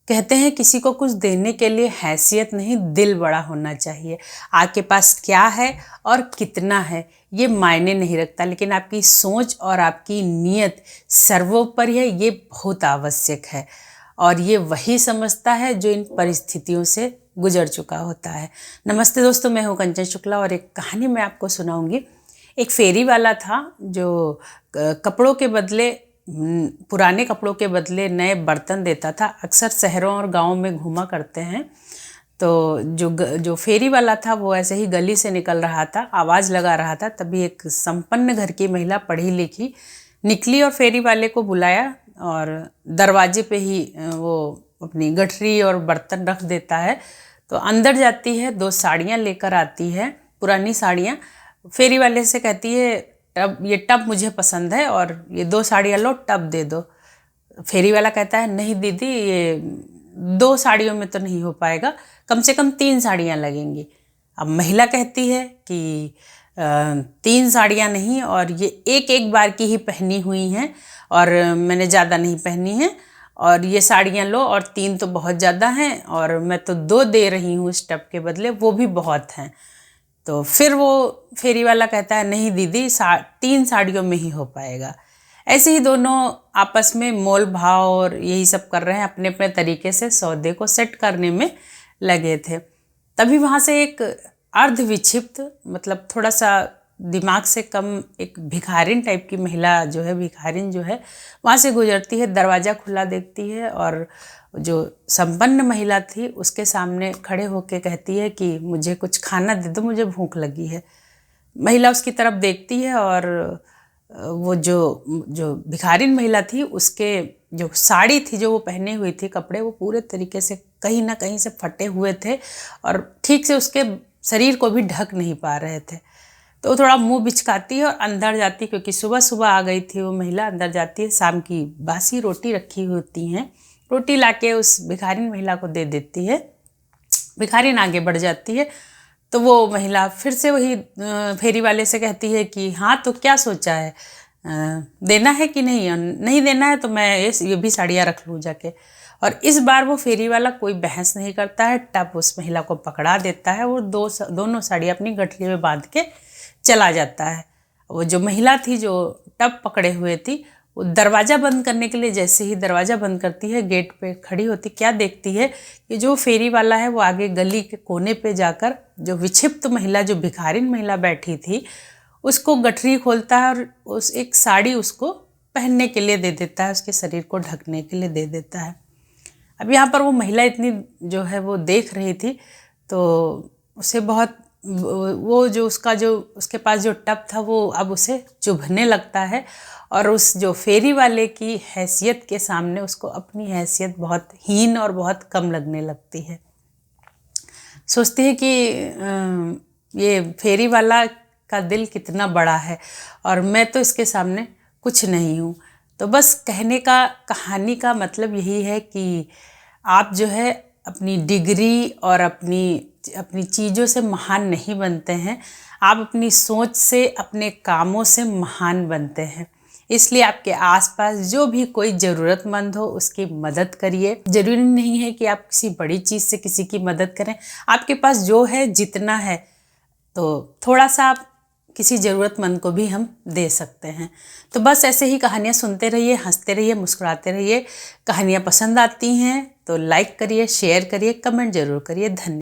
कहते हैं किसी को कुछ देने के लिए हैसियत नहीं, दिल बड़ा होना चाहिए। आपके पास क्या है और कितना है ये मायने नहीं रखता, लेकिन आपकी सोच और आपकी नीयत सर्वोपरि है, ये बहुत आवश्यक है। और ये वही समझता है जो इन परिस्थितियों से गुजर चुका होता है। नमस्ते दोस्तों, मैं हूँ कंचन शुक्ला और एक कहानी मैं आपको सुनाऊंगी। एक फेरी वाला था जो कपड़ों के बदले पुराने कपड़ों के बदले नए बर्तन देता था। अक्सर शहरों और गांवों में घूमा करते हैं। तो जो फेरी वाला था वो ऐसे ही गली से निकल रहा था, आवाज़ लगा रहा था। तभी एक संपन्न घर की महिला पढ़ी लिखी निकली और फेरी वाले को बुलाया और दरवाजे पे ही वो अपनी गठरी और बर्तन रख देता है। तो अंदर जाती है, 2 साड़ियाँ लेकर आती है, पुरानी साड़ियाँ। फेरी वाले से कहती है ये टब मुझे पसंद है और ये 2 साड़ियाँ लो, टब दे दो। फेरी वाला कहता है नहीं दीदी, ये 2 साड़ियों में तो नहीं हो पाएगा, कम से कम 3 साड़ियाँ लगेंगी। अब महिला कहती है कि 3 साड़ियाँ नहीं, और ये एक बार की ही पहनी हुई हैं और मैंने ज़्यादा नहीं पहनी है, और ये साड़ियाँ लो, और 3 तो बहुत ज़्यादा हैं और मैं तो 2 दे रही हूँ इस टब के बदले, वो भी बहुत हैं। तो फिर वो फेरी वाला कहता है नहीं दीदी, 3 साड़ियों में ही हो पाएगा। ऐसे ही दोनों आपस में मोल भाव और यही सब कर रहे हैं, अपने अपने तरीके से सौदे को सेट करने में लगे थे। तभी वहाँ से एक अर्ध विक्षिप्त, मतलब थोड़ा सा दिमाग से कम, एक भिखारिन टाइप की महिला जो है, भिखारिन जो है, वहाँ से गुजरती है। दरवाज़ा खुला देखती है और जो संपन्न महिला थी उसके सामने खड़े होकर कहती है कि मुझे कुछ खाना दे दो, मुझे भूख लगी है। महिला उसकी तरफ देखती है और वो जो भिखारिन महिला थी, उसके जो साड़ी थी जो वो पहने हुई थी, कपड़े, वो पूरे तरीके से कहीं ना कहीं से फटे हुए थे और ठीक से उसके शरीर को भी ढक नहीं पा रहे थे। तो थोड़ा मुंह बिचकाती है और अंदर जाती, क्योंकि सुबह सुबह आ गई थी वो महिला। अंदर जाती है, शाम की बासी रोटी रखी होती हैं, रोटी लाके उस भिखारिन महिला को दे देती है। भिखारिन आगे बढ़ जाती है तो वो महिला फिर से वही फेरी वाले से कहती है कि हाँ, तो क्या सोचा है, देना है कि नहीं, नहीं देना है तो मैं ये भी साड़ियाँ रख लूँ जाके। और इस बार वो फेरी वाला कोई बहस नहीं करता है, टब उस महिला को पकड़ा देता है। वो दोनों साड़ियाँ अपनी गठरी में बांध के चला जाता है। वो जो महिला थी जो टब पकड़े हुए थी, वो दरवाज़ा बंद करने के लिए जैसे ही दरवाज़ा बंद करती है, गेट पे खड़ी होती, क्या देखती है कि जो फेरी वाला है वो आगे गली के कोने पे जाकर जो विक्षिप्त महिला, जो भिखारिन महिला बैठी थी, उसको गठरी खोलता है और उस एक साड़ी उसको पहनने के लिए दे देता है, उसके शरीर को ढकने के लिए दे देता है। अब यहाँ पर वो महिला इतनी जो है वो देख रही थी, तो उसे बहुत वो जो उसके पास जो टब था वो अब उसे चुभने लगता है और उस जो फेरी वाले की हैसियत के सामने उसको अपनी हैसियत बहुत हीन और बहुत कम लगने लगती है। सोचती है कि ये फेरी वाला का दिल कितना बड़ा है और मैं तो इसके सामने कुछ नहीं हूँ। तो बस कहने का, कहानी का मतलब यही है कि आप जो है अपनी डिग्री और अपनी चीज़ों से महान नहीं बनते हैं, आप अपनी सोच से, अपने कामों से महान बनते हैं। इसलिए आपके आसपास जो भी कोई ज़रूरतमंद हो उसकी मदद करिए। ज़रूरी नहीं है कि आप किसी बड़ी चीज़ से किसी की मदद करें, आपके पास जो है, जितना है, तो थोड़ा सा आप किसी ज़रूरतमंद को भी हम दे सकते हैं। तो बस ऐसे ही कहानियाँ सुनते रहिए, हंसते रहिए, मुस्कुराते रहिए। कहानियाँ पसंद आती हैं तो लाइक करिए, शेयर करिए, कमेंट ज़रूर करिए। धन्यवाद।